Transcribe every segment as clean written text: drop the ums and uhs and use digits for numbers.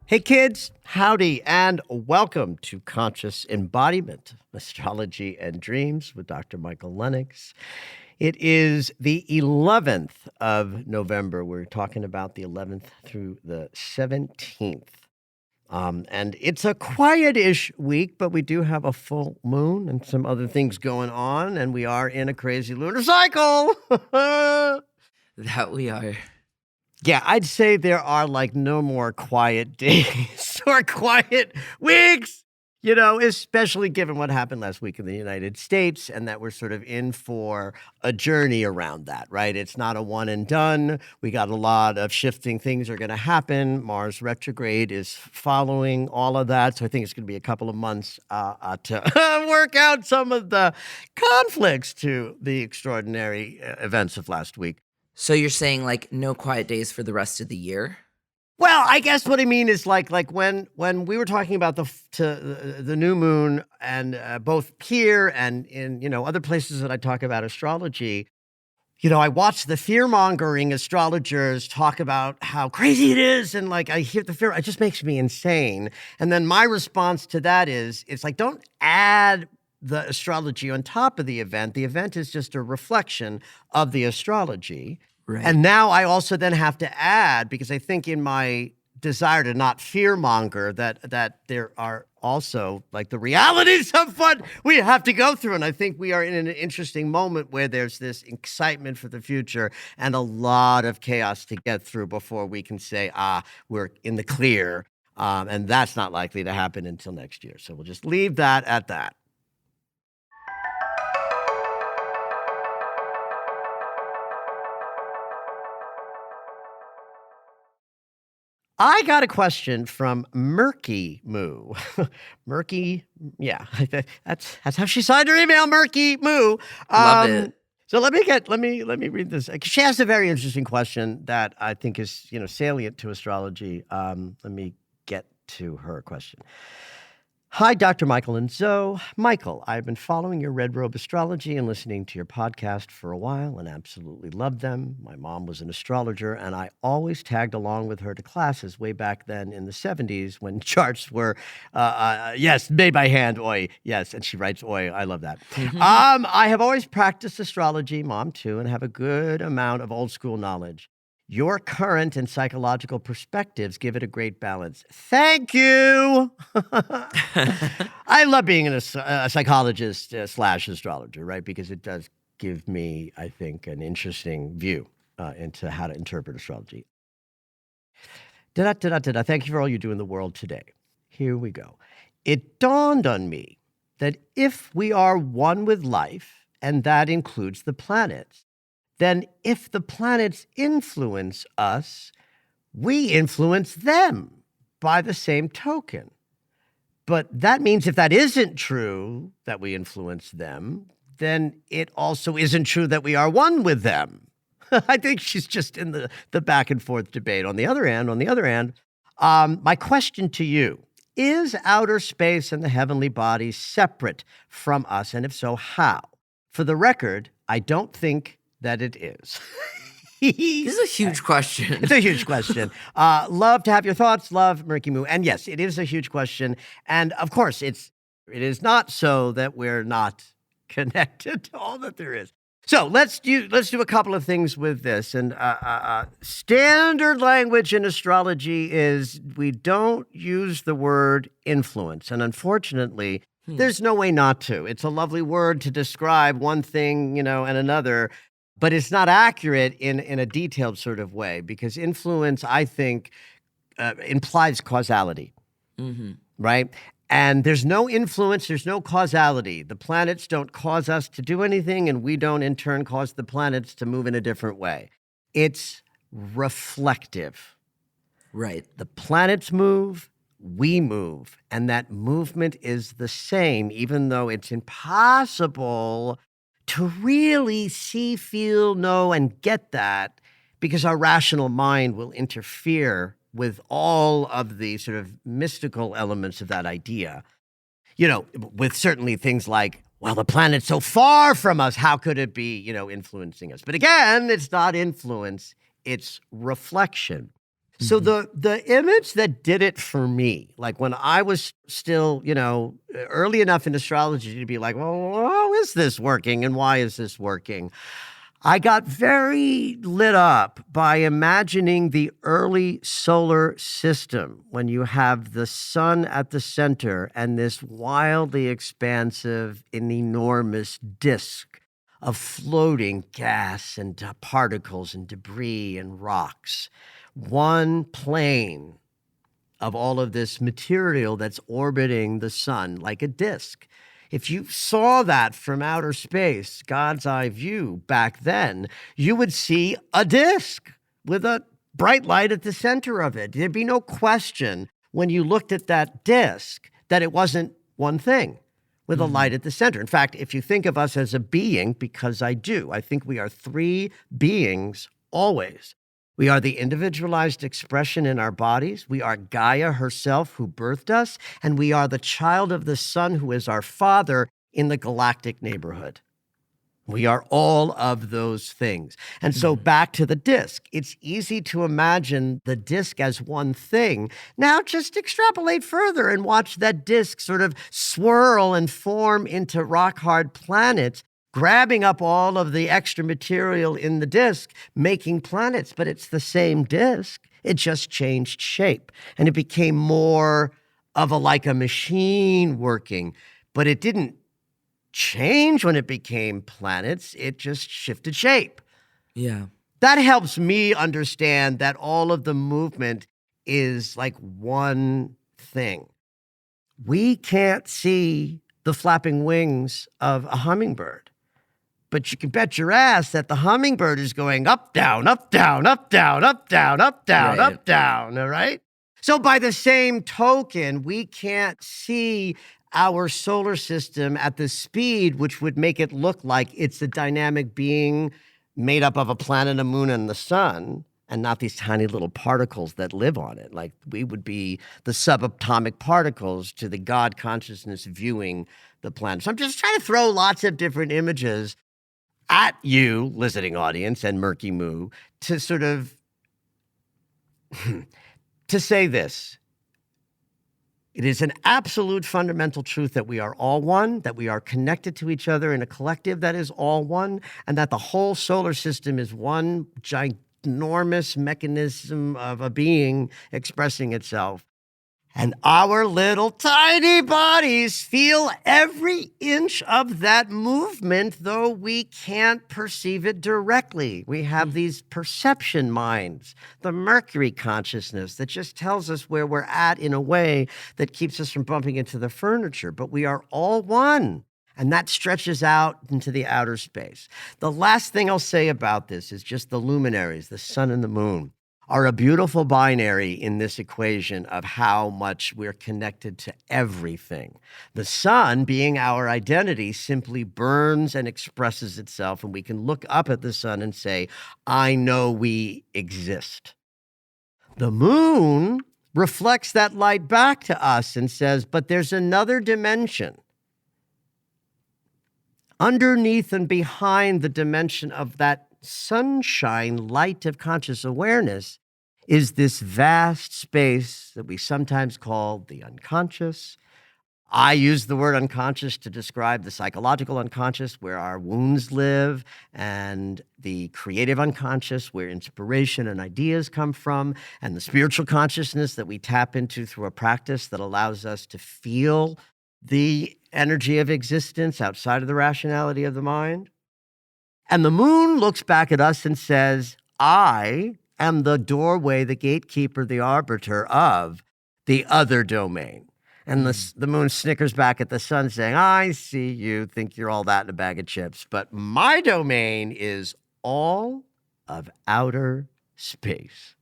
Hey kids, howdy, and welcome to Conscious Embodiment, Astrology and Dreams with Dr. Michael Lennox. It is the 11th of November. We're talking about the 11th through the 17th. And it's a quiet-ish week, but we do have a full moon and some other things going on, and we are in a crazy lunar cycle. That we are. Yeah, I'd say there are like no more quiet days or quiet weeks, you know, especially given what happened last week in the United States and that we're sort of in for a journey around that, right? It's not a one and done. We got a lot of shifting things are going to happen. Mars retrograde is following all of that. So I think it's going to be a couple of months to work out some of the conflicts to the extraordinary events of last week. So you're saying like no quiet days for the rest of the year? Well, I guess what I mean is like when we were talking about the new moon and both here and in other places that I talk about astrology, I watch the fear-mongering astrologers talk about how crazy it is, and like I hear the fear, it just makes me insane. And then my response to that is, it's like, don't add the astrology on top of the event. The event is just a reflection of the astrology. Right. And now I also then have to add, because I think in my desire to not fearmonger, that there are also like the realities of what we have to go through. And I think we are in an interesting moment where there's this excitement for the future and a lot of chaos to get through before we can say, we're in the clear. And that's not likely to happen until next year. So we'll just leave that at that. I got a question from Murky Moo. Murky, yeah, that's how she signed her email, Murky Moo. Love it. So let me read this. She asked a very interesting question that I think is salient to astrology. Let me get to her question. Hi, Dr. Michael and Zoe. Michael, I've been following your Red Robe Astrology and listening to your podcast for a while and absolutely loved them. My mom was an astrologer, and I always tagged along with her to classes way back then in the 70s when charts were, made by hand, oi, yes, and she writes oi, I love that. I have always practiced astrology, mom too, and have a good amount of old school knowledge. Your current and psychological perspectives give it a great balance. Thank you. I love being a psychologist slash astrologer, right? Because it does give me, I think, an interesting view into how to interpret astrology. Thank you for all you do in the world today. Here we go. It dawned on me that if we are one with life, and that includes the planets, then if the planets influence us, we influence them by the same token. But that means if that isn't true, that we influence them, then it also isn't true that we are one with them. I think she's just in the back and forth debate. On the other hand, my question to you, is outer space and the heavenly bodies separate from us? And if so, how? For the record, I don't think that it is. This is a huge question. It's a huge question. Love to have your thoughts. Love, Murky Moo. And yes, it is a huge question. And of course, it is not so that we're not connected to all that there is. So let's do a couple of things with this. And standard language in astrology is we don't use the word influence. And unfortunately, there's no way not to. It's a lovely word to describe one thing, and another. But it's not accurate in a detailed sort of way, because influence, I think, implies causality, right? And there's no influence, there's no causality. The planets don't cause us to do anything, and we don't in turn cause the planets to move in a different way. It's reflective. Right. The planets move, we move, and that movement is the same, even though it's impossible to really see, feel, know, and get that, because our rational mind will interfere with all of the sort of mystical elements of that idea. You know, with certainly things like, well, the planet's so far from us, how could it be, influencing us? But again, it's not influence, it's reflection. So the image that did it for me, like when I was still, early enough in astrology to be like, well, how is this working and why is this working? I got very lit up by imagining the early solar system when you have the sun at the center and this wildly expansive and enormous disk of floating gas and particles and debris and rocks. One plane of all of this material that's orbiting the sun like a disk. If you saw that from outer space, God's eye view back then, you would see a disk with a bright light at the center of it. There'd be no question when you looked at that disk that it wasn't one thing with a light at the center. In fact, if you think of us as a being, because I do, I think we are three beings always. We are the individualized expression in our bodies. We are Gaia herself who birthed us, and we are the child of the sun who is our father in the galactic neighborhood. We are all of those things. And so back to the disk. It's easy to imagine the disk as one thing. Now just extrapolate further and watch that disk sort of swirl and form into rock-hard planets, grabbing up all of the extra material in the disk, making planets, but it's the same disk. It just changed shape, and it became more of like a machine working, but it didn't change when it became planets. It just shifted shape. Yeah. That helps me understand that all of the movement is like one thing. We can't see the flapping wings of a hummingbird, but you can bet your ass that the hummingbird is going up, down, up, down, up, down, up, down, up, down, Right. up, down, all right? So by the same token, we can't see our solar system at the speed which would make it look like it's a dynamic being made up of a planet, a moon, and the sun, and not these tiny little particles that live on it. Like we would be the subatomic particles to the God consciousness viewing the planet. So I'm just trying to throw lots of different images at you, listening audience, and Murky Moo, to sort of to say this. It is an absolute fundamental truth that we are all one, that we are connected to each other in a collective that is all one, and that the whole solar system is one ginormous mechanism of a being expressing itself. And our little tiny bodies feel every inch of that movement, though we can't perceive it directly. We have these perception minds, the Mercury consciousness that just tells us where we're at in a way that keeps us from bumping into the furniture. But we are all one, and that stretches out into the outer space. The last thing I'll say about this is just the luminaries, the sun and the moon, are a beautiful binary in this equation of how much we're connected to everything. The sun, being our identity, simply burns and expresses itself, and we can look up at the sun and say, I know we exist. The moon reflects that light back to us and says, but there's another dimension. Underneath and behind the dimension of that sunshine, light of conscious awareness, is this vast space that we sometimes call the unconscious. I use the word unconscious to describe the psychological unconscious, where our wounds live, and the creative unconscious, where inspiration and ideas come from, and the spiritual consciousness that we tap into through a practice that allows us to feel the energy of existence outside of the rationality of the mind. And the moon looks back at us and says, I am the doorway, the gatekeeper, the arbiter of the other domain. And the moon snickers back at the sun saying, I see you think you're all that in a bag of chips, but my domain is all of outer space.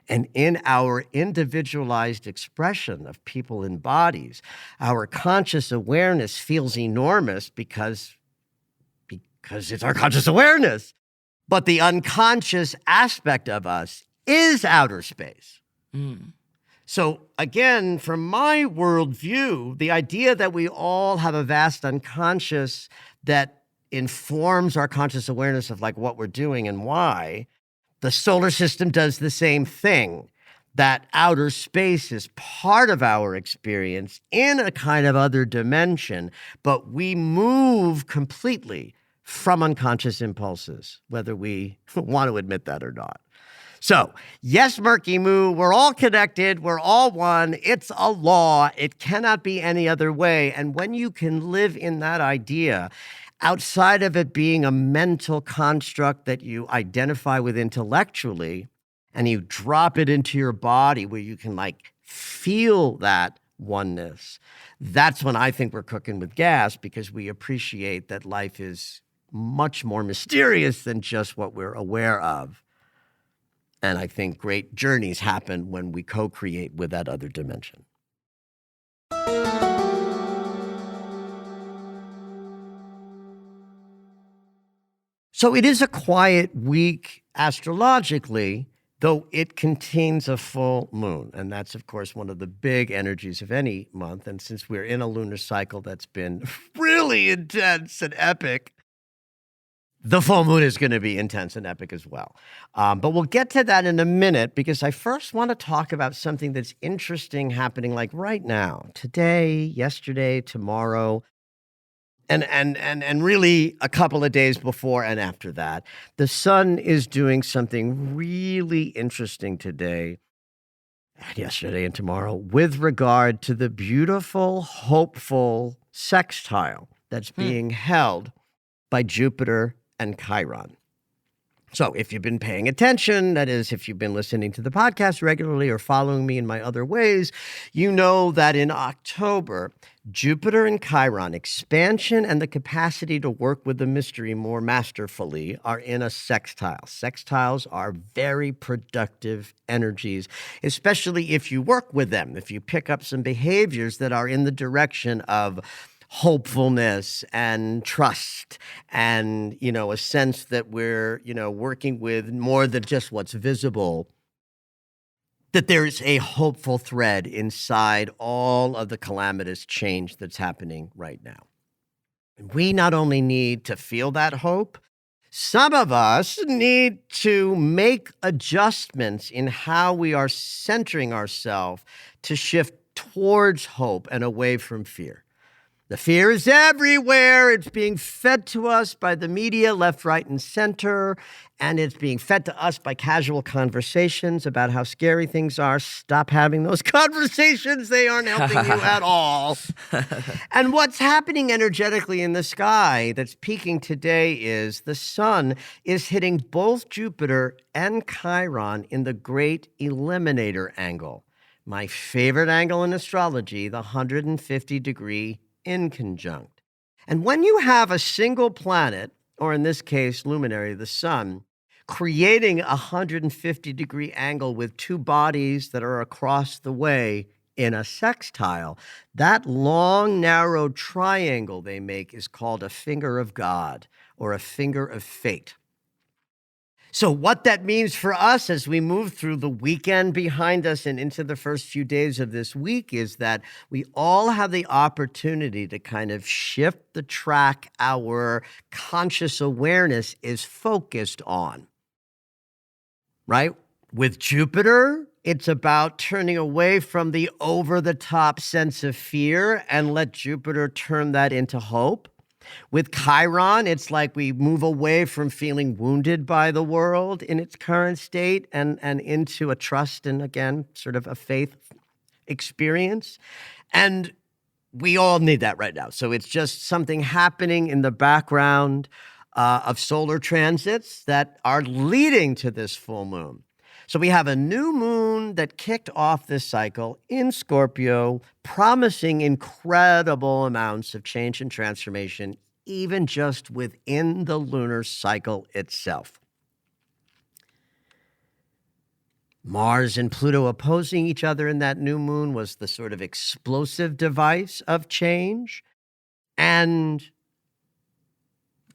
And in our individualized expression of people in bodies, our conscious awareness feels enormous because it's our conscious awareness. But the unconscious aspect of us is outer space. So again, from my worldview, the idea that we all have a vast unconscious that informs our conscious awareness of like what we're doing and why, the solar system does the same thing. That outer space is part of our experience in a kind of other dimension, but we move completely from unconscious impulses, whether we want to admit that or not. So, yes, Murky Moo, we're all connected. We're all one. It's a law. It cannot be any other way. And when you can live in that idea, outside of it being a mental construct that you identify with intellectually, and you drop it into your body where you can like feel that oneness, that's when I think we're cooking with gas, because we appreciate that life is much more mysterious than just what we're aware of. And I think great journeys happen when we co-create with that other dimension. So it is a quiet week astrologically, though it contains a full moon. And that's, of course, one of the big energies of any month. And since we're in a lunar cycle that's been really intense and epic, the full moon is going to be intense and epic as well. But we'll get to that in a minute, because I first want to talk about something that's interesting happening like right now, today, yesterday, tomorrow, and really a couple of days before and after that. The sun is doing something really interesting today, and yesterday and tomorrow, with regard to the beautiful, hopeful sextile that's being held by Jupiter and Chiron. So if you've been paying attention, that is, if you've been listening to the podcast regularly or following me in my other ways, you know that in October, Jupiter and Chiron, expansion and the capacity to work with the mystery more masterfully, are in a sextile. Sextiles are very productive energies, especially if you work with them, if you pick up some behaviors that are in the direction of hopefulness and trust and, a sense that we're, working with more than just what's visible, that there's a hopeful thread inside all of the calamitous change that's happening right now. And we not only need to feel that hope, some of us need to make adjustments in how we are centering ourselves to shift towards hope and away from fear. The fear is everywhere. It's being fed to us by the media, left, right, and center. And it's being fed to us by casual conversations about how scary things are. Stop having those conversations. They aren't helping you at all. And what's happening energetically in the sky that's peaking today is the sun is hitting both Jupiter and Chiron in the great eliminator angle. My favorite angle in astrology, the 150-degree inconjunct. And when you have a single planet, or in this case, luminary, the sun, creating a 150-degree angle with two bodies that are across the way in a sextile, that long, narrow triangle they make is called a finger of God or a finger of fate. So what that means for us as we move through the weekend behind us and into the first few days of this week is that we all have the opportunity to kind of shift the track our conscious awareness is focused on, right? With Jupiter, it's about turning away from the over-the-top sense of fear and let Jupiter turn that into hope. With Chiron, it's like we move away from feeling wounded by the world in its current state and into a trust and, again, sort of a faith experience. And we all need that right now. So it's just something happening in the background of solar transits that are leading to this full moon. So we have a new moon that kicked off this cycle in Scorpio, promising incredible amounts of change and transformation, even just within the lunar cycle itself. Mars and Pluto opposing each other in that new moon was the sort of explosive device of change. And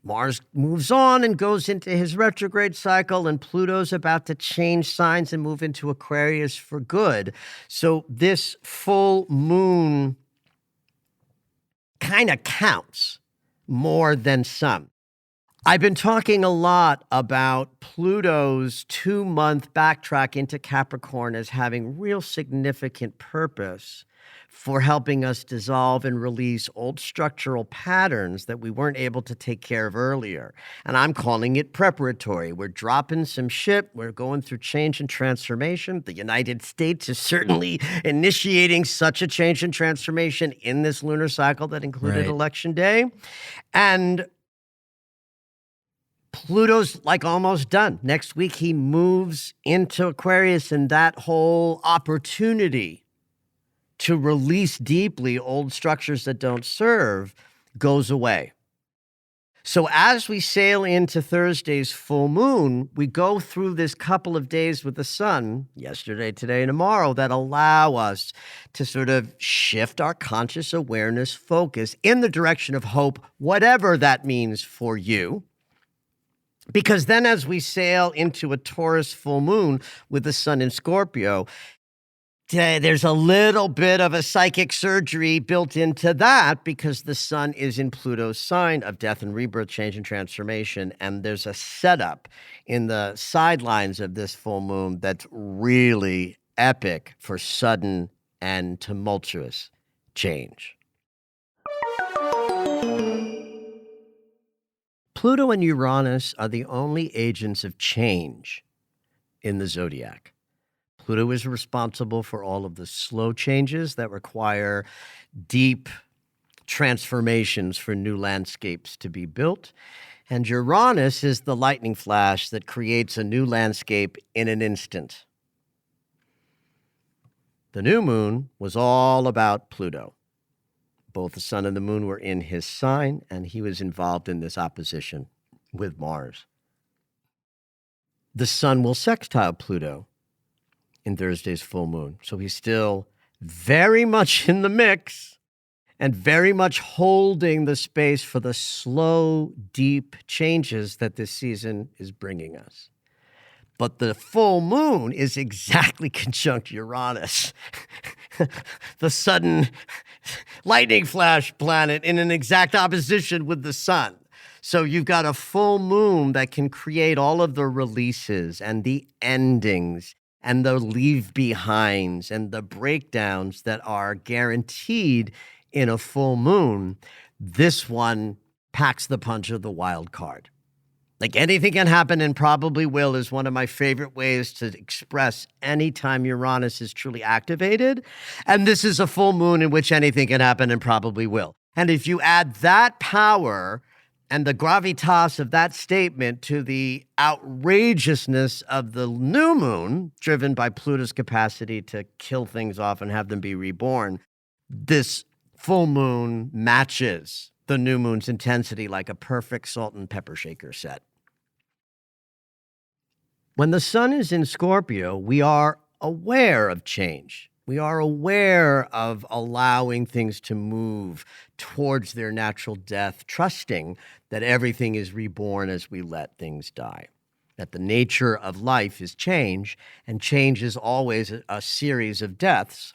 Mars moves on and goes into his retrograde cycle, and Pluto's about to change signs and move into Aquarius for good. So this full moon kind of counts more than some. I've been talking a lot about Pluto's 2-month backtrack into Capricorn as having real significant purpose for helping us dissolve and release old structural patterns that we weren't able to take care of earlier. And I'm calling it preparatory. We're dropping some shit. We're going through change and transformation. The United States is certainly initiating such a change and transformation in this lunar cycle that included Election Day. And Pluto's like almost done. Next week, he moves into Aquarius, and that whole opportunity to release deeply old structures that don't serve goes away. So as we sail into Thursday's full moon, we go through this couple of days with the sun, yesterday, today, and tomorrow, that allow us to sort of shift our conscious awareness focus in the direction of hope, whatever that means for you. Because then as we sail into a Taurus full moon with the sun in Scorpio, there's a little bit of a psychic surgery built into that because the sun is in Pluto's sign of death and rebirth, change and transformation. And there's a setup in the sidelines of this full moon that's really epic for sudden and tumultuous change. Pluto and Uranus are the only agents of change in the zodiac. Pluto is responsible for all of the slow changes that require deep transformations for new landscapes to be built. And Uranus is the lightning flash that creates a new landscape in an instant. The new moon was all about Pluto. Both the sun and the moon were in his sign, and he was involved in this opposition with Mars. The sun will sextile Pluto in Thursday's full moon, so he's still very much in the mix and very much holding the space for the slow, deep changes that this season is bringing us. But the full moon is exactly conjunct Uranus, the sudden lightning flash planet in an exact opposition with the sun. So you've got a full moon that can create all of the releases and the endings and the leave behinds and the breakdowns that are guaranteed in a full moon. This one packs the punch of the wild card. Like anything can happen and probably will is one of my favorite ways to express anytime Uranus is truly activated. And this is a full moon in which anything can happen and probably will. And if you add that power and the gravitas of that statement to the outrageousness of the new moon, driven by Pluto's capacity to kill things off and have them be reborn, this full moon matches the new moon's intensity like a perfect salt and pepper shaker set. When the sun is in Scorpio, we are aware of change. We are aware of allowing things to move towards their natural death, trusting that everything is reborn as we let things die. That the nature of life is change, and change is always a series of deaths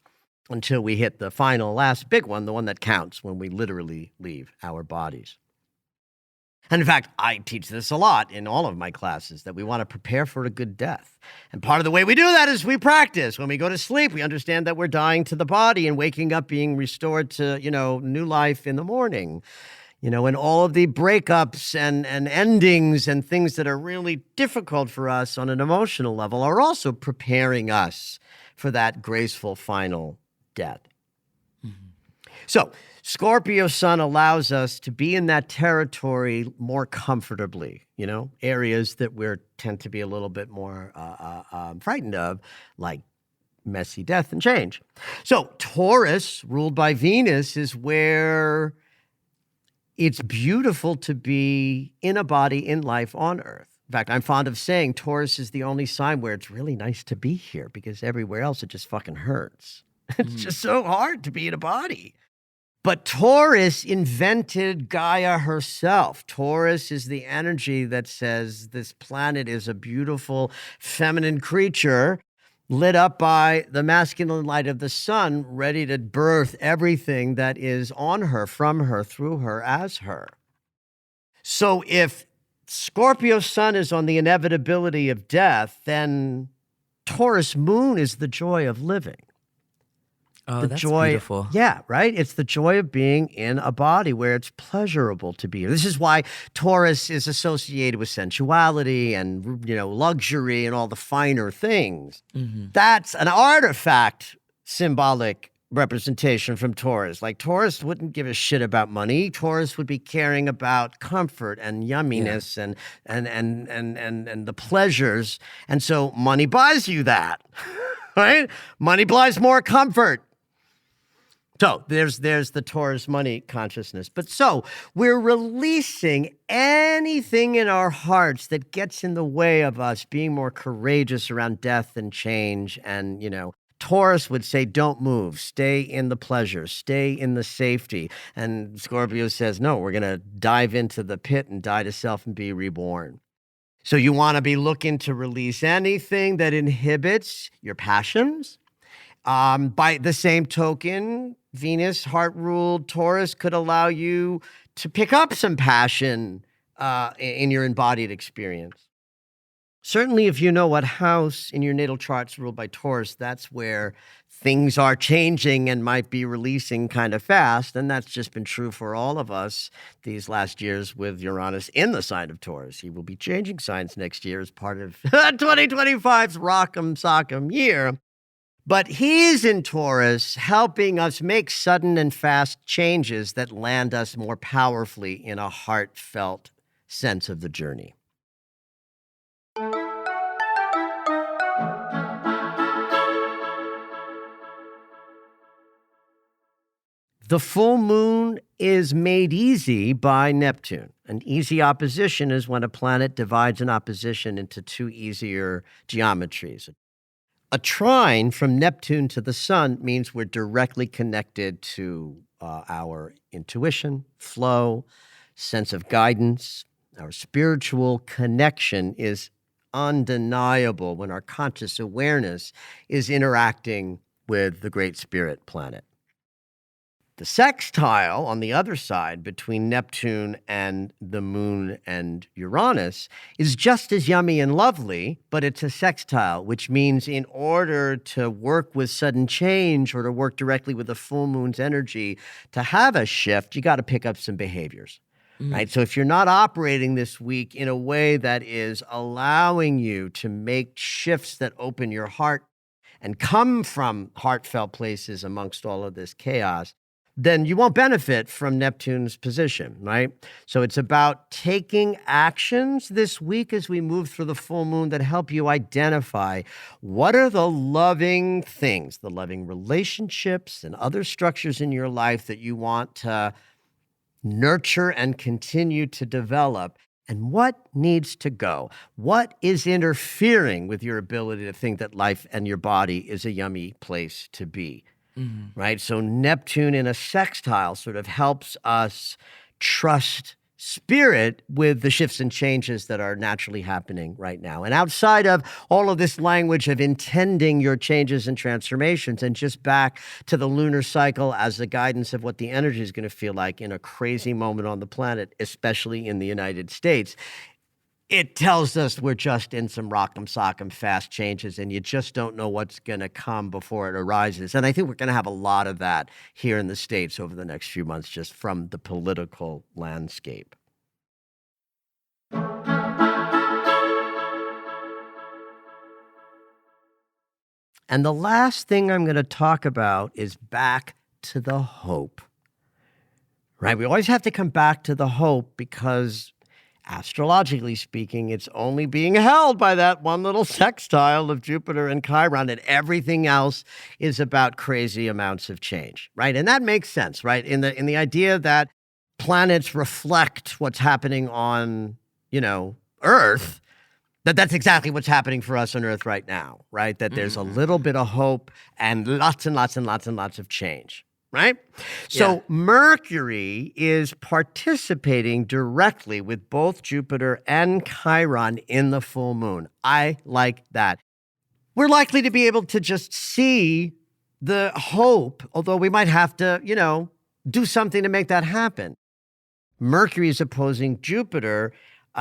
until we hit the final, last big one, the one that counts when we literally leave our bodies. And in fact, I teach this a lot in all of my classes, that we want to prepare for a good death. And part of the way we do that is we practice. When we go to sleep, we understand that we're dying to the body and waking up being restored to, new life in the morning. And all of the breakups and endings and things that are really difficult for us on an emotional level are also preparing us for that graceful final death. Mm-hmm. So Scorpio sun allows us to be in that territory more comfortably, areas that we tend to be a little bit more frightened of, like messy death and change. So Taurus, ruled by Venus, is where it's beautiful to be in a body in life on Earth. In fact, I'm fond of saying Taurus is the only sign where it's really nice to be here, because everywhere else it just fucking hurts. It's just so hard to be in a body. But Taurus invented Gaia herself. Taurus is the energy that says this planet is a beautiful feminine creature lit up by the masculine light of the sun, ready to birth everything that is on her, from her, through her, as her. So if Scorpio sun is on the inevitability of death, then Taurus moon is the joy of living. Oh, The that's joy, beautiful. yeah, right? It's the joy of being in a body where it's pleasurable to be. This is why Taurus is associated with sensuality and, luxury and all the finer things. That's an artifact symbolic representation from Taurus. Like, Taurus wouldn't give a shit about money. Taurus would be caring about comfort and yumminess and the pleasures. And so money buys you that, right? Money buys more comfort. So there's the Taurus money consciousness. But so we're releasing anything in our hearts that gets in the way of us being more courageous around death and change. And, Taurus would say, don't move, stay in the pleasure, stay in the safety. And Scorpio says, no, we're going to dive into the pit and die to self and be reborn. So you want to be looking to release anything that inhibits your passions. By the same token, Venus, heart-ruled Taurus, could allow you to pick up some passion in your embodied experience. Certainly, if you know what house in your natal chart's ruled by Taurus, that's where things are changing and might be releasing kind of fast. And that's just been true for all of us these last years with Uranus in the sign of Taurus. He will be changing signs next year as part of 2025's Rock'em Sock'em year. But he's in Taurus, helping us make sudden and fast changes that land us more powerfully in a heartfelt sense of the journey. The full moon is made easy by Neptune. An easy opposition is when a planet divides an opposition into two easier geometries. A trine from Neptune to the sun means we're directly connected to our intuition, flow, sense of guidance. Our spiritual connection is undeniable when our conscious awareness is interacting with the Great Spirit planet. The sextile on the other side between Neptune and the moon and Uranus is just as yummy and lovely, but it's a sextile, which means in order to work with sudden change or to work directly with the full moon's energy, to have a shift, you got to pick up some behaviors. Right? So if you're not operating this week in a way that is allowing you to make shifts that open your heart and come from heartfelt places amongst all of this chaos, then you won't benefit from Neptune's position, right? So it's about taking actions this week as we move through the full moon that help you identify what are the loving things, the loving relationships and other structures in your life that you want to nurture and continue to develop, and what needs to go? What is interfering with your ability to think that life and your body is a yummy place to be? Right? So Neptune in a sextile sort of helps us trust spirit with the shifts and changes that are naturally happening right now. And outside of all of this language of intending your changes and transformations, and just back to the lunar cycle as the guidance of what the energy is going to feel like in a crazy moment on the planet, especially in the United States, it tells us we're just in some rock'em sock'em fast changes, and you just don't know what's going to come before it arises. And I think we're going to have a lot of that here in the States over the next few months, just from the political landscape. And the last thing I'm going to talk about is back to the hope. right? We always have to come back to the hope because astrologically speaking, it's only being held by that one little sextile of Jupiter and Chiron, and everything else is about crazy amounts of change, right? And that makes sense, right? In the idea that planets reflect what's happening on, Earth, that's exactly what's happening for us on Earth right now, right? That there's a little bit of hope and lots and lots and lots and lots of change, right? So Yeah. Mercury is participating directly with both Jupiter and Chiron in the full moon. I like that. We're likely to be able to just see the hope, although we might have to, do something to make that happen. Mercury is opposing Jupiter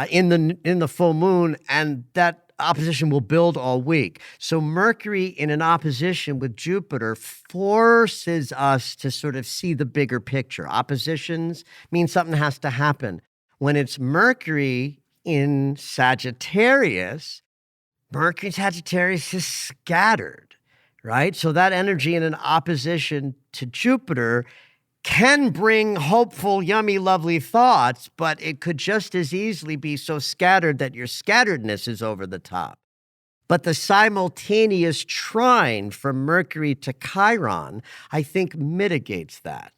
in the full moon, and that opposition will build all week. So Mercury in an opposition with Jupiter forces us to sort of see the bigger picture. Oppositions mean something has to happen. When it's Mercury in Sagittarius, Mercury in Sagittarius is scattered, right? So that energy in an opposition to Jupiter can bring hopeful, yummy, lovely thoughts, but it could just as easily be so scattered that your scatteredness is over the top. But the simultaneous trine from Mercury to Chiron, I think, mitigates that.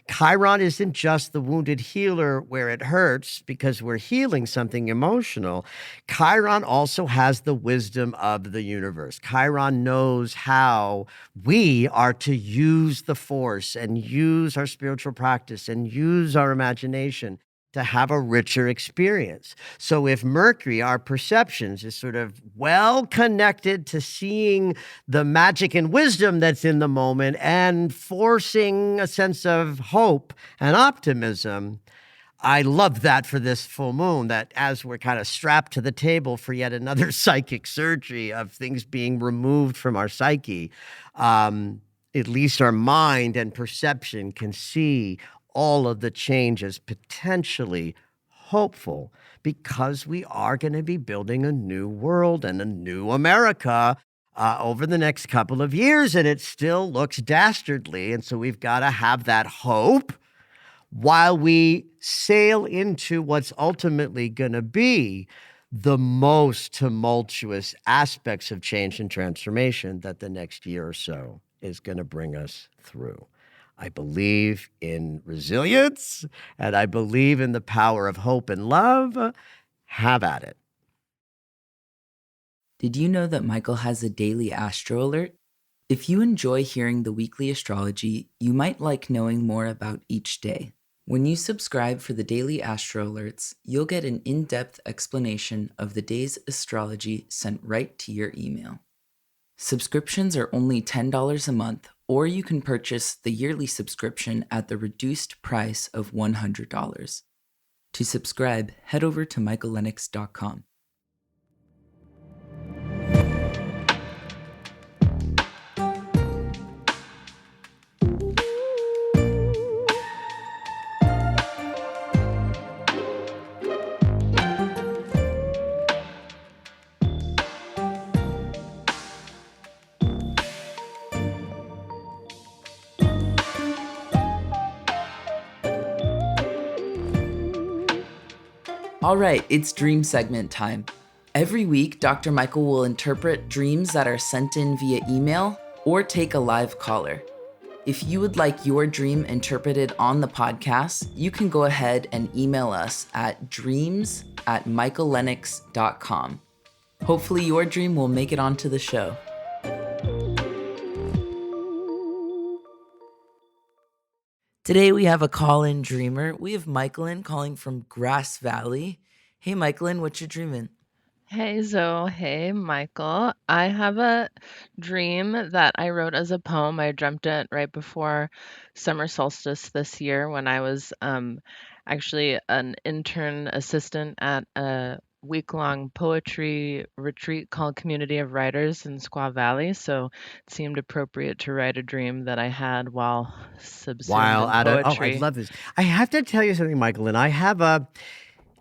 Chiron isn't just the wounded healer where it hurts because we're healing something emotional. Chiron also has the wisdom of the universe. Chiron knows how we are to use the force and use our spiritual practice and use our imagination to have a richer experience. So if Mercury, our perceptions, is sort of well connected to seeing the magic and wisdom that's in the moment and forcing a sense of hope and optimism, I love that for this full moon, that as we're kind of strapped to the table for yet another psychic surgery of things being removed from our psyche, at least our mind and perception can see all of the changes potentially hopeful because we are going to be building a new world and a new America over the next couple of years, and it still looks dastardly. And so we've got to have that hope while we sail into what's ultimately going to be the most tumultuous aspects of change and transformation that the next year or so is going to bring us through. I believe in resilience, and I believe in the power of hope and love. Have at it. Did you know that Michael has a daily astro alert? If you enjoy hearing the weekly astrology, you might like knowing more about each day. When you subscribe for the daily astro alerts, you'll get an in-depth explanation of the day's astrology sent right to your email. Subscriptions are only $10 a month, or you can purchase the yearly subscription at the reduced price of $100. To subscribe, head over to michaellennox.com. All right, it's dream segment time. Every week, Dr. Michael will interpret dreams that are sent in via email or take a live caller. If you would like your dream interpreted on the podcast, you can go ahead and email us at dreams@michaellennox.com. Hopefully your dream will make it onto the show. Today we have a call-in dreamer. We have Michaelin calling from Grass Valley. Hey Michaelin, what's your dream in? Hey Zoe, hey Michael. I have a dream that I wrote as a poem. I dreamt it right before summer solstice this year when I was actually an intern assistant at a week-long poetry retreat called Community of Writers in Squaw Valley. So it seemed appropriate to write a dream that I had while subsumed While in at it, oh, I poetry. love this. I have to tell you something, Michael, and I have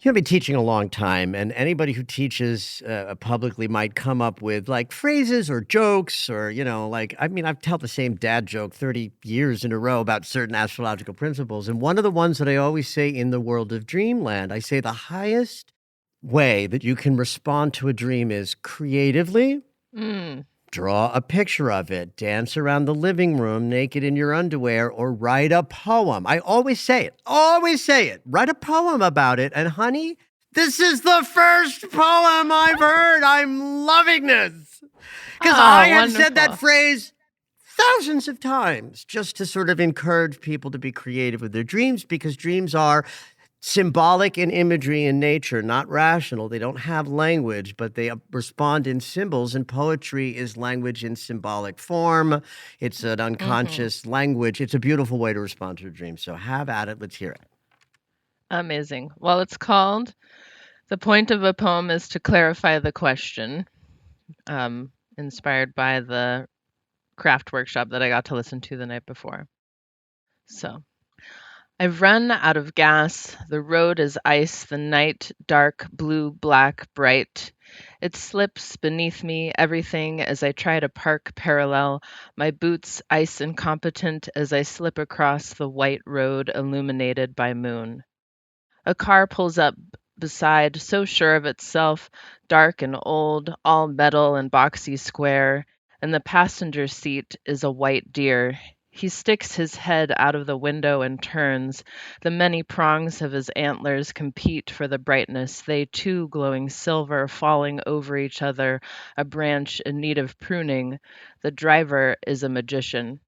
I've been teaching a long time, and anybody who teaches publicly might come up with like phrases or jokes or, I've told the same dad joke 30 years in a row about certain astrological principles. And one of the ones that I always say in the world of dreamland, I say the highest way that you can respond to a dream is creatively. Mm. Draw a picture of it, dance around the living room naked in your underwear, or write a poem. I always say it. Write a poem about it. And honey, this is the first poem I've heard. I'm loving this. Because I have said that Wonderful. phrase thousands of times just to sort of encourage people to be creative with their dreams, because dreams are symbolic in imagery in nature, not rational. They don't have language, but they respond in symbols, and poetry is language in symbolic form. It's an Hmm. unconscious language. It's a beautiful way to respond to a dream. So have at it. Let's hear it. Amazing. Well, it's called The Point of a Poem is to Clarify the Question, inspired by the craft workshop that I got to listen to the night before. So, I've run out of gas. The road is ice, the night dark, blue, black, bright. It slips beneath me, everything as I try to park parallel, my boots ice incompetent as I slip across the white road illuminated by moon. A car pulls up beside, so sure of itself, dark and old, all metal and boxy square. In the passenger seat is a white deer. He sticks his head out of the window and turns. The many prongs of his antlers compete for the brightness, they too glowing silver, falling over each other, a branch in need of pruning. The driver is a magician.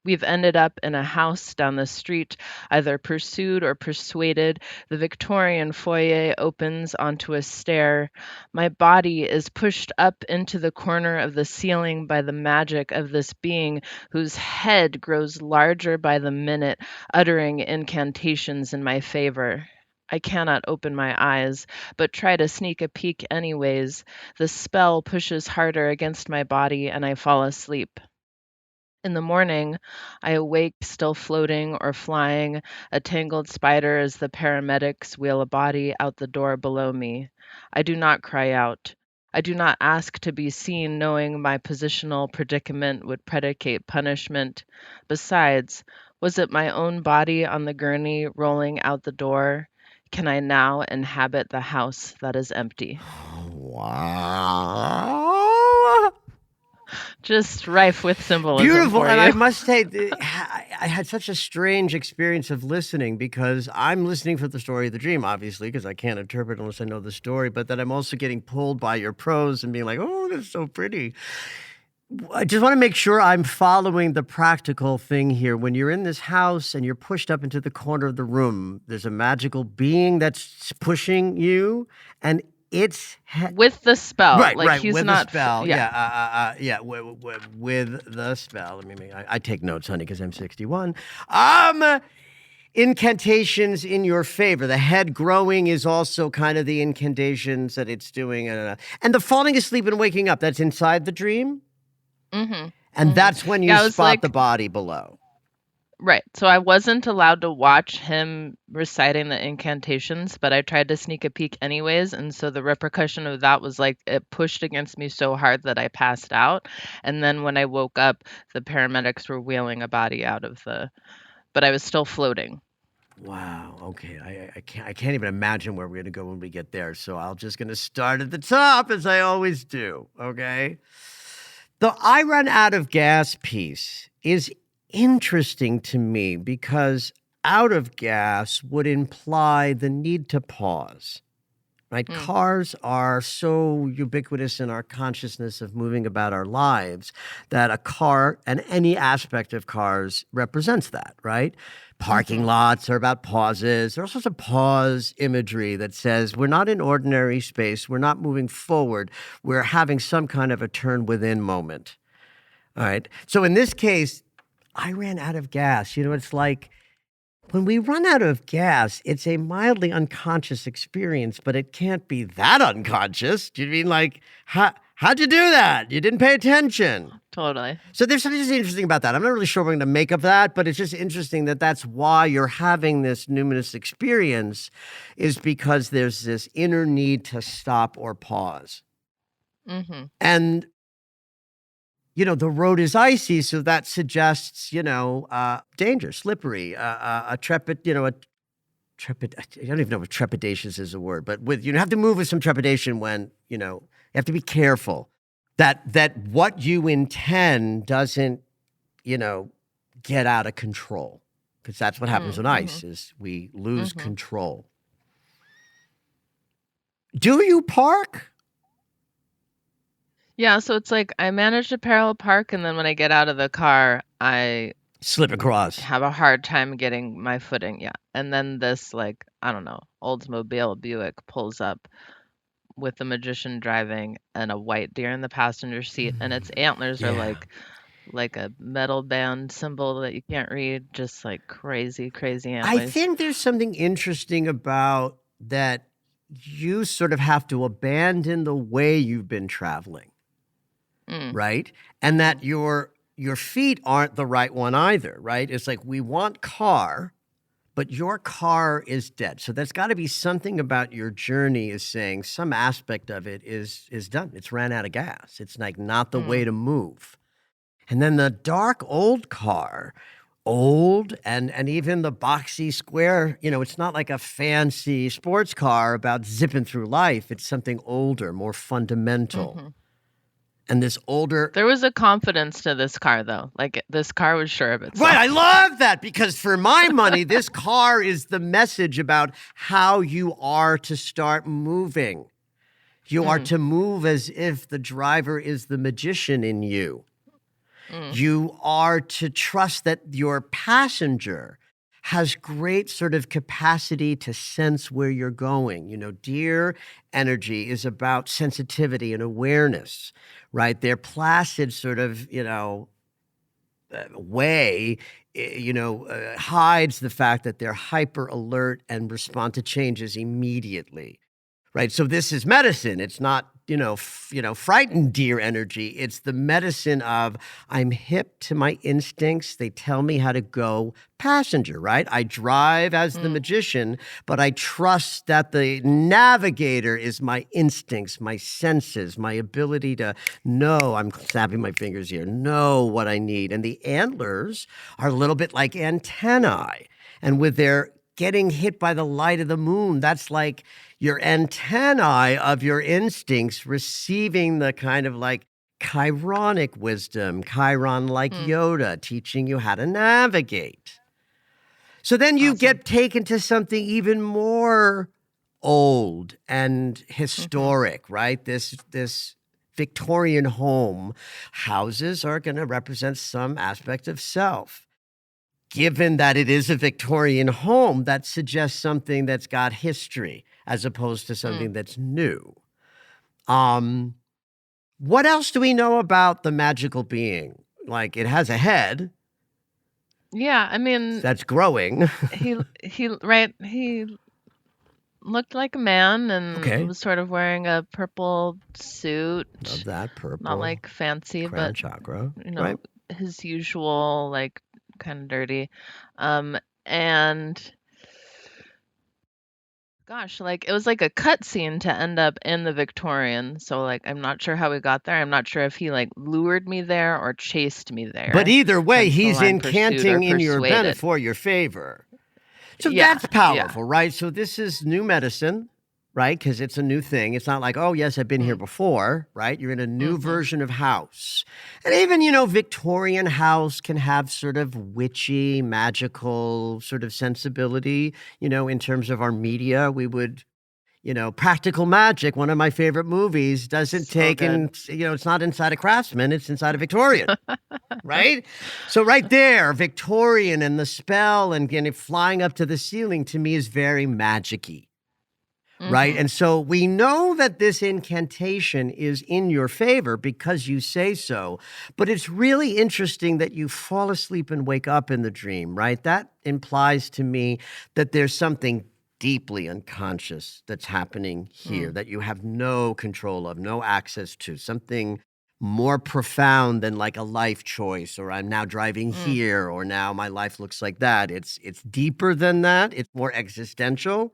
We've ended up in a house down the street, either pursued or persuaded. The Victorian foyer opens onto a stair. My body is pushed up into the corner of the ceiling by the magic of this being whose head grows larger by the minute, uttering incantations in my favor. I cannot open my eyes, but try to sneak a peek anyways. The spell pushes harder against my body, and I fall asleep. In the morning, I awake still floating or flying, a tangled spider as the paramedics wheel a body out the door below me. I do not cry out. I do not ask to be seen, knowing my positional predicament would predicate punishment. Besides, was it my own body on the gurney rolling out the door? Can I now inhabit the house that is empty? Wow. Just rife with symbolism Beautiful. for And I you. must say, I had such a strange experience of listening, because I'm listening for the story of the dream, obviously, because I can't interpret unless I know the story, but then I'm also getting pulled by your prose and being like, oh, that's so pretty. I just want to make sure I'm following the practical thing here. When you're in this house and you're pushed up into the corner of the room, there's a magical being that's pushing you, and it's With the spell, right, like right, he's with the not, spell. yeah. Yeah, with the spell. Let me make. I take notes, honey, because I'm 61. Incantations in your favor. The head growing is also kind of the incantations that it's doing, and the falling asleep and waking up. That's inside the dream, Hmm. and Hmm. that's when you Yeah, I was spot the like, body below. right. So I wasn't allowed to watch him reciting the incantations, but I tried to sneak a peek anyways. And so the repercussion of that was like it pushed against me so hard that I passed out. And then when I woke up, the paramedics were wheeling a body out of but I was still floating. Wow. Okay. I can't even imagine where we're gonna go when we get there. So I'm just gonna start at the top, as I always do. Okay. The I run out of gas piece is interesting to me, because out of gas would imply the need to pause. Right? Hmm. Cars are so ubiquitous in our consciousness of moving about our lives that a car and any aspect of cars represents that, right? Parking Hmm. lots are about pauses. There's all sorts of pause imagery that says we're not in ordinary space. We're not moving forward. We're having some kind of a turn within moment. All right. So in this case, I ran out of gas. It's like when we run out of gas, it's a mildly unconscious experience, but it can't be that unconscious. Do you mean like, How'd you do that? You didn't pay attention. Totally. So there's something just interesting about that. I'm not really sure what I'm going to make of that, but it's just interesting that that's why you're having this numinous experience, is because there's this inner need to stop or pause. Mm-hmm. And, the road is icy, so that suggests, danger, slippery, a trepid, trepid. I don't even know if trepidatious is a word, but you have to move with some trepidation when, you have to be careful that what you intend doesn't, get out of control, because that's what happens with ice is we lose control. Do you park? Yeah, so it's like I manage to parallel park, and then when I get out of the car, I Slip across. have a hard time getting my footing. Yeah. And then this, like, I don't know, Oldsmobile Buick pulls up with the magician driving and a white deer in the passenger seat, and its antlers are Yeah. like a metal band symbol that you can't read, just like crazy, crazy I antlers. think there's something interesting about that. You sort of have to abandon the way you've been traveling, right? And that your feet aren't the right one either, right? It's like we want car, but your car is dead. So there's got to be something about your journey is saying some aspect of it is done. It's ran out of gas. It's like not the way to move. And then the dark old car, old and even the boxy square, it's not like a fancy sports car about zipping through life. It's something older, more fundamental. And this older... There was a confidence to this car, though. Like, this car was sure of itself. Right, I love that, because for my money, this car is the message about how you are to start moving. You are to move as if the driver is the magician in you. You are to trust that your passenger has great sort of capacity to sense where you're going. Deer energy is about sensitivity and awareness, right? Their placid sort of, way, hides the fact that they're hyper alert and respond to changes immediately, right? So this is medicine. It's not, frightened deer energy. It's the medicine of I'm hip to my instincts. They tell me how to go passenger, right? I drive as the magician, but I trust that the navigator is my instincts, my senses, my ability to know, I'm snapping my fingers here, know what I need. And the antlers are a little bit like antennae. And with their getting hit by the light of the moon, that's like your antennae of your instincts receiving the kind of like chironic wisdom, Chiron like Yoda, teaching you how to navigate. So then you get taken to something even more old and historic, right? This Victorian home. Houses are going to represent some aspect of self. Given that it is a Victorian home, that suggests something that's got history as opposed to something that's new. What else do we know about the magical being? Like, it has a head. Yeah, I mean, that's growing. he looked like a man and was sort of wearing a purple suit. Love that purple. Not like fancy, crown but chakra, right? His usual, like, kind of dirty. And gosh, like, it was like a cutscene to end up in the Victorian. So, like, I'm not sure how we got there. I'm not sure if he, like, lured me there or chased me there. But either way, he's I'm pursued or incanting in your persuaded. benefit for your favor. So Yeah, that's powerful, right? So this is new medicine, right? Because it's a new thing. It's not like, oh, yes, I've been here before, right? You're in a new version of house. And even, Victorian house can have sort of witchy, magical sort of sensibility, in terms of our media. We would, Practical Magic, one of my favorite movies, doesn't take in, it's not inside a Craftsman, it's inside a Victorian. Right? So right there, Victorian and the spell and it flying up to the ceiling to me is very magic-y. Right? And so we know that this incantation is in your favor because you say so. But it's really interesting that you fall asleep and wake up in the dream, right? That implies to me that there's something deeply unconscious that's happening here that you have no control of, no access to, something more profound than like a life choice, or I'm now driving here, or now my life looks like that. It's deeper than that. It's more existential,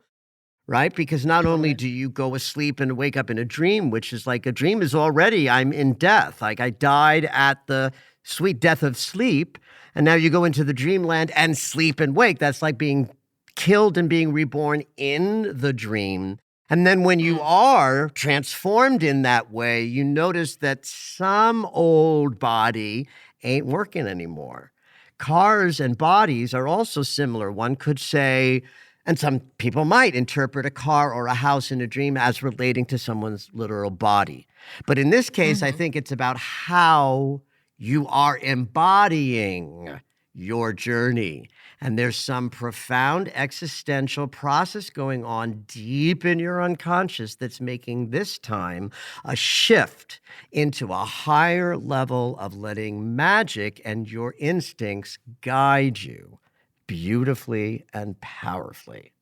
right? Because not only Totally. do you go asleep and wake up in a dream, which is like a dream is already, I'm in death. Like I died at the sweet death of sleep. And now you go into the dreamland and sleep and wake. That's like being killed and being reborn in the dream. And then when you are transformed in that way, you notice that some old body ain't working anymore. Cars and bodies are also similar. One could say, and some people might interpret a car or a house in a dream as relating to someone's literal body. But in this case, I think it's about how you are embodying your journey. And there's some profound existential process going on deep in your unconscious that's making this time a shift into a higher level of letting magic and your instincts guide you beautifully and powerfully.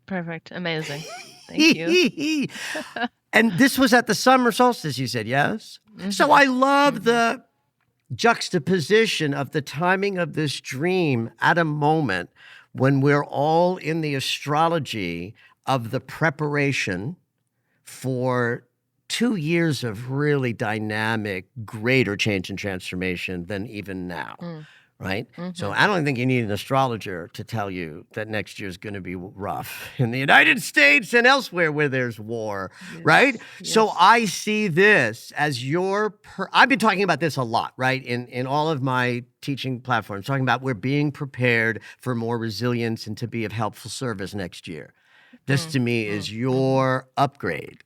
Perfect. Amazing. Thank you. And this was at the summer solstice, you said, yes? So I love the juxtaposition of the timing of this dream at a moment when we're all in the astrology of the preparation for 2 years of really dynamic, greater change and transformation than even now. Right? So I don't think you need an astrologer to tell you that next year is going to be rough in the United States and elsewhere where there's war, right? So I see this as I've been talking about this a lot, right? In all of my teaching platforms, talking about we're being prepared for more resilience and to be of helpful service next year. This to me is your upgrade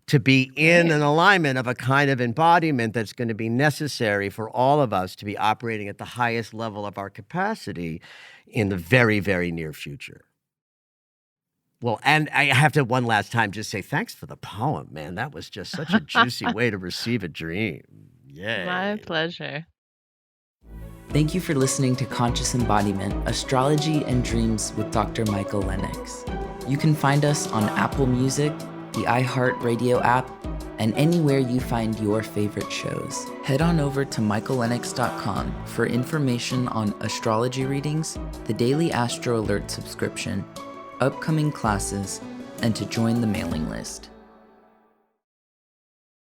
to be in an alignment of a kind of embodiment that's going to be necessary for all of us to be operating at the highest level of our capacity in the very, very near future. Well, and I have to one last time just say thanks for the poem, man. That was just such a juicy way to receive a dream. Yay. My pleasure. Thank you for listening to Conscious Embodiment, Astrology and Dreams with Dr. Michael Lennox. You can find us on Apple Music, the iHeartRadio app, and anywhere you find your favorite shows. Head on over to michaellennox.com for information on astrology readings, the daily Astro Alert subscription, upcoming classes, and to join the mailing list.